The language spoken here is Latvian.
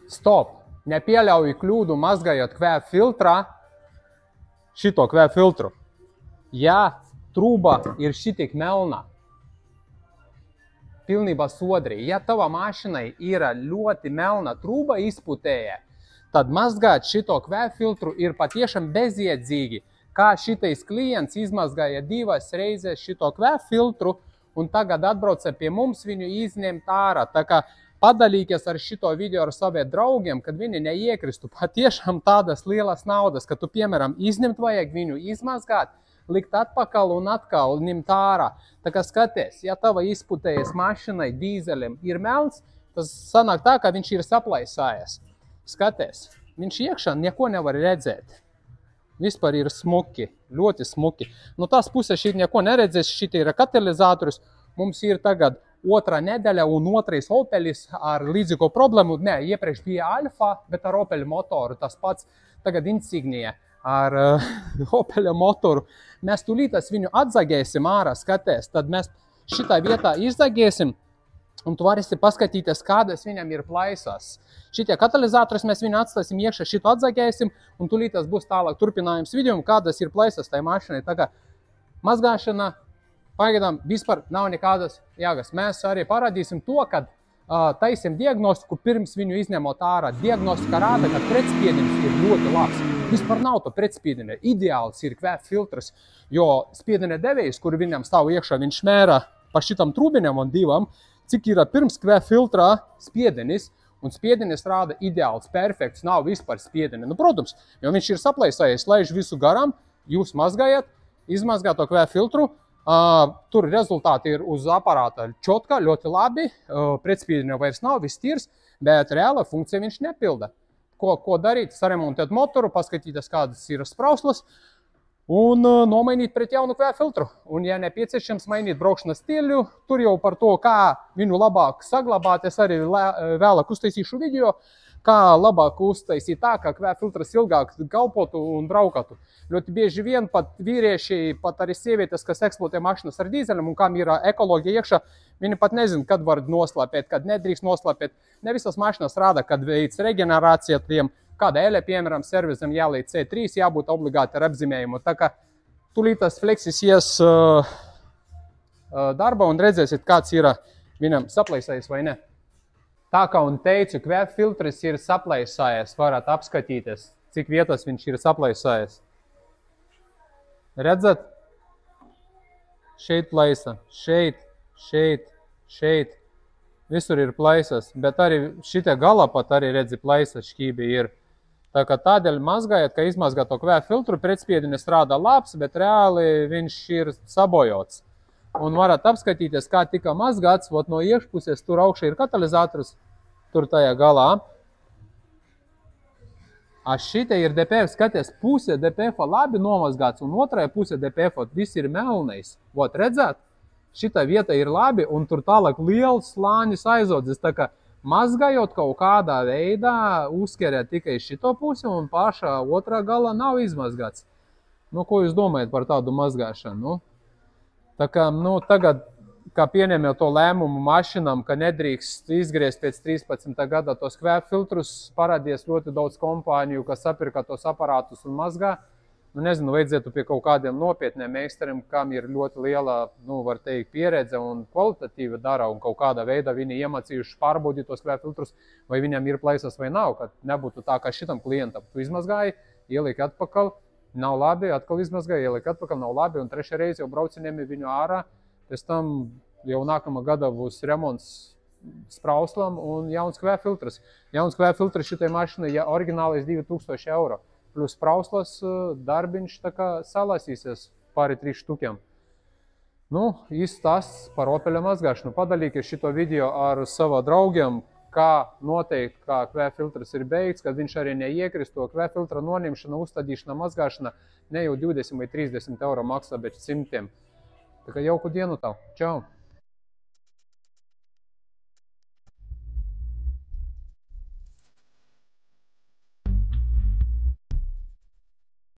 Stop! Nepieļauju kļūdu mazgājot kvēp filtrā, šito kvēp filtru. Ja trūba ir šitik melna, pilnībā sodrī, ja tava mašinai ir ļoti melna trūba izputēja, tad mazgāt šito kvēp filtru ir patiešām bezjēdzīgi, kā šitais klients izmazgāja 2 reizes šito kvēp filtru un tagad atbrauca pie mums viņu izņemt ārā. Tā kā padalīties ar šito video ar saviem draugiem, kad viņi neiekristu patiešām tādas lielas naudas, ka tu, piemēram, izņemt vajag viņu izmazgāt, likt atpakaļ un atkal ņemt ārā. Tā kā skaties, ja tava izputējas mašinai dīzelim ir melns, tas sanāk tā, ka viņš ir saplaisājies. Skaties, viņš iekšā neko nevar redzēt. Vispār ir smuki, ļoti smuki. No tās puses šī neko neredzēs, šī ir katalizators. Mums ir tagad 2. nedēļa un 2. Opelis ar līdzīgo problēmu. Nē, iepriekš bija Alfa, bet ar Opel motoru. Tas pats tagad Insignia ar Opel motoru. Mēs tūlītas viņu atzagēsim ārā, skaties. Tad mēs šitā vietā izzagēsim. Un tu varēsi paskatīties, kādas viņam ir plaisas. Šitie katalizators mēs viņu atstāsim iekšā, šito atzagēsim, un tūlītas būs tālāk turpinājums video, kādas ir plaisas tai mašinai. Tā kā mazgāšana pagaidām vispār nav nekādas jāgas. Mēs arī parādīsim to, kad taisim diagnostiku pirms viņu izņemot ārā. Diagnostika rāda, ka pretspiediens ir ļoti labs. Vispār nav to pretspiediena. Ideāls ir kvēp filtrs, jo spiediena devējs, kur viņam stāv iekšā, viņš mēra pa šitam trūbiņam un divam, cik ir pirms kvēp filtrā spiedenis, un spiedenis rāda ideāls, perfekts, nav vispār spiedeni. Nu, protams, jo viņš ir saplaisājies, laiž visu garām, jūs mazgājat, izmazgāt to kvēp filtru, tur rezultāti ir uz aparāta čotka, ļoti labi, pretspiedeni vairs nav, viss tīrs, bet reāla funkcija viņš nepilda. Ko darīt? Saremontēt motoru, paskatīties, kādas ir sprauslas, un nomainīt pret jaunu kvēp filtru. Un, ja nepieciešams mainīt braukšanas stiļu, tur jau par to, kā viņu labāk saglabāt, es arī vēlāk uztaisīšu video, kā labāk uztaisīt tā, ka kvēp filtrs ilgāk kalpotu un braukatu. Ļoti bieži vien pat vīrieši, pat arī sievietes, kas eksploatē mašinas ar dīzeļiem un kam ir ekoloģija iekšā, viņi pat nezin, kad var noslēpēt, kad nedrīkst noslēpēt. Ne visas mašinas rāda, kad veids reģenerācija tiem, kāda eļa, piemēram, servisam jāliek C3, jābūt obligāti ar apzīmējumu. Tā kā tūlītas Flexis ies darba un redzēsiet, kāds ir viņam saplaisājies vai ne. Tā kā un teicu, kvēp filtrs ir saplaisājies, varat apskatīties, cik vietas viņš ir saplaisājies. Redzat? Šeit plaisa, šeit, šeit, šeit. Visur ir plaisas, bet arī šitie galā pat arī redzi plaisas šķībi ir. Tā kā tādēļ mazgājot, ka izmazgāt to kvēp filtru, pretspiediens strādā labs, bet reāli viņš ir sabojots. Un varat apskatīties, kā tika mazgāts, vot no iekšpuses, tur augšā ir katalizators, tur tajā galā. Šitie ir DPF, skaties, puse DPF labi nomazgāts, un otrajā puse DPF, viss ir melnais. Vot redzēt, šitā vieta ir labi, un tur tālāk liels slānis aizodzis, tā kā mazgājot kaut kādā veidā, uzkerēt tikai šito pusi, un pašā otrā galā nav izmazgāts. Nu, ko jūs domājat par tādu mazgāšanu? Tā kā, nu, tagad, kā pieņemot to lēmumu mašinām, ka nedrīkst izgriezt pēc 13. gada tos kvēp filtrus, parādies ļoti daudz kompāniju, kas sapirka tos aparātus un mazgā. Nu, nezinu, vajadzētu pie kaut kādiem nopietniem meistariem, kam ir ļoti liela, nu, var teikt, pieredze un kvalitatīva dara, un kaut kādā veidā viņi iemācījuši pārbaudīt tos kvēp filtrus, vai viņam ir plaisas vai nav, kad nebūtu tā, kā šitam klientam. Tu izmazgāji, ieliki atpakaļ, nav labi, atkal izmazgāji, ieliki atpakaļ, nav labi, un trešā reize jau brauciņiem viņu ārā, pēc tam jau nākamā gada būs remonts sprauslam un jauns kvēp filtrs. Jauns kvēp filtrs šitai mašinai, ja oriģinālais 2000 eiro. Plus sprauslas darbiņš tā kā salasīsies pāri 3 štukiem. Nu, izstāsts par Opeļa mazgāšanu. Padalīties šito video ar savā draugiem, kā noteikt, kā kvēp filtrs ir beigts, kad viņš arī neiekrist to kvēp filtra noņemšana, uzstādīšana, mazgāšana ne jau 20 vai 30 eiro maksā, bet 100. Tā kā jauku dienu tev. Čau!